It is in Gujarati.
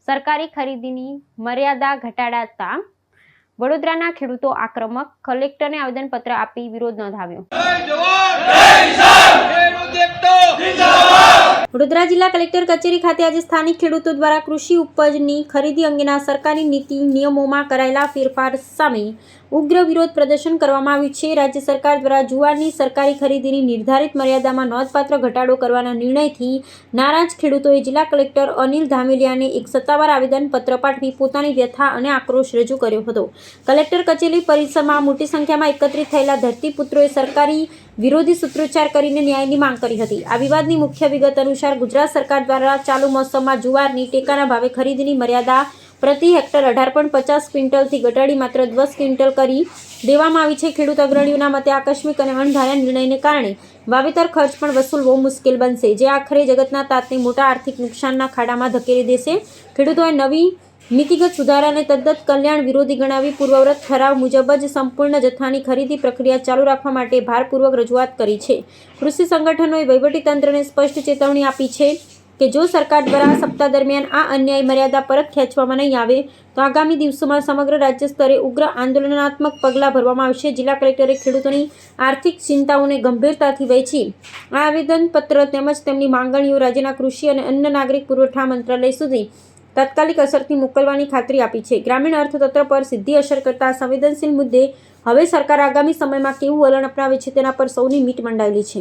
સરકારી ખરીદીની મર્યાદા ઘટાડતા વડોદરાના ખેડૂતો આક્રમક, કલેક્ટરને આવેદનપત્ર આપી વિરોધ નોંધાવ્યો। વડોદરા જિલ્લા કલેક્ટર કચેરી ખાતે આજે સ્થાનિક ખેડૂતો દ્વારા કૃષિ ઉપજની ખરીદી અંગેના સરકારી નીતિ નિયમોમાં કરાયેલા ફેરફાર સામે ઉગ્ર વિરોધ પ્રદર્શન કરવામાં આવ્યું છે। રાજ્ય સરકાર દ્વારા જુવારની સરકારી ખરીદીની નિર્ધારિત મર્યાદામાં નોંધપાત્ર ઘટાડો કરવાના નિર્ણયથી નારાજ ખેડૂતોએ જિલ્લા કલેક્ટર અનિલ ધામેલિયાને એક સત્તાવાર આવેદનપત્ર પાઠવી પોતાની વ્યથા અને આક્રોશ રજૂ કર્યો હતો। કલેક્ટર કચેરી પરિસરમાં મોટી સંખ્યામાં એકત્રિત થયેલા ધરતીપુત્રોએ સરકારી વિરોધી સૂત્રોચ્ચાર કરીને ન્યાયની માંગ કરી હતી। આ વિવાદની મુખ્ય વિગત અનુસાર ગુજરાત સરકાર દ્વારા ચાલુ મોસમમાં જુવારની ટેકાના ભાવે ખરીદીની મર્યાદા પ્રતિ હેક્ટર 18.50 ક્વિન્ટલથી ઘટાડી માત્ર 10 ક્વિન્ટલ કરી દેવામાં આવી છે। ખેડૂત અગ્રણીઓના મતે આકસ્મિક અને અણધાર્યા નિર્ણયને કારણે વાવેતર ખર્ચ પણ વસૂલવો મુશ્કેલ બનશે, જે આખરે જગતના તાતને મોટા આર્થિક નુકસાનના ખાડામાં ધકેલી દેશે। ખેડૂતોએ નવી નીતિગત સુધારાને તદ્દન કલ્યાણ વિરોધી ગણાવી પૂર્વવત ઠરાવ મુજબ જ સંપૂર્ણ જથ્થાની ખરીદી પ્રક્રિયા ચાલુ રાખવા માટે ભારપૂર્વક રજૂઆત કરી છે। કૃષિ સંગઠનોએ વહીવટીતંત્રને સ્પષ્ટ ચેતવણી આપી છે કે જો સરકાર દ્વારા આ સપ્તાહ દરમિયાન આ અન્યાય મર્યાદા પરત ખેંચવામાં નહીં આવે તો આગામી દિવસોમાં સમગ્ર રાજ્ય સ્તરે ઉગ્ર આંદોલનાત્મક પગલાં ભરવામાં આવશે। જિલ્લા કલેક્ટરે ખેડૂતોની આર્થિક ચિંતાઓને ગંભીરતાથી વહેંચી આ આવેદનપત્ર તેમજ તેમની માંગણીઓ રાજ્યના કૃષિ અને અન્ન નાગરિક પુરવઠા મંત્રાલય સુધી તાત્કાલિક અસરથી મોકલવાની ખાતરી આપી છે। ગ્રામીણ અર્થતંત્ર પર સીધી અસર કરતા સંવેદનશીલ મુદ્દે હવે સરકાર આગામી સમયમાં કેવું વલણ અપનાવે છે તેના પર સૌની મીટ મંડાયેલી છે।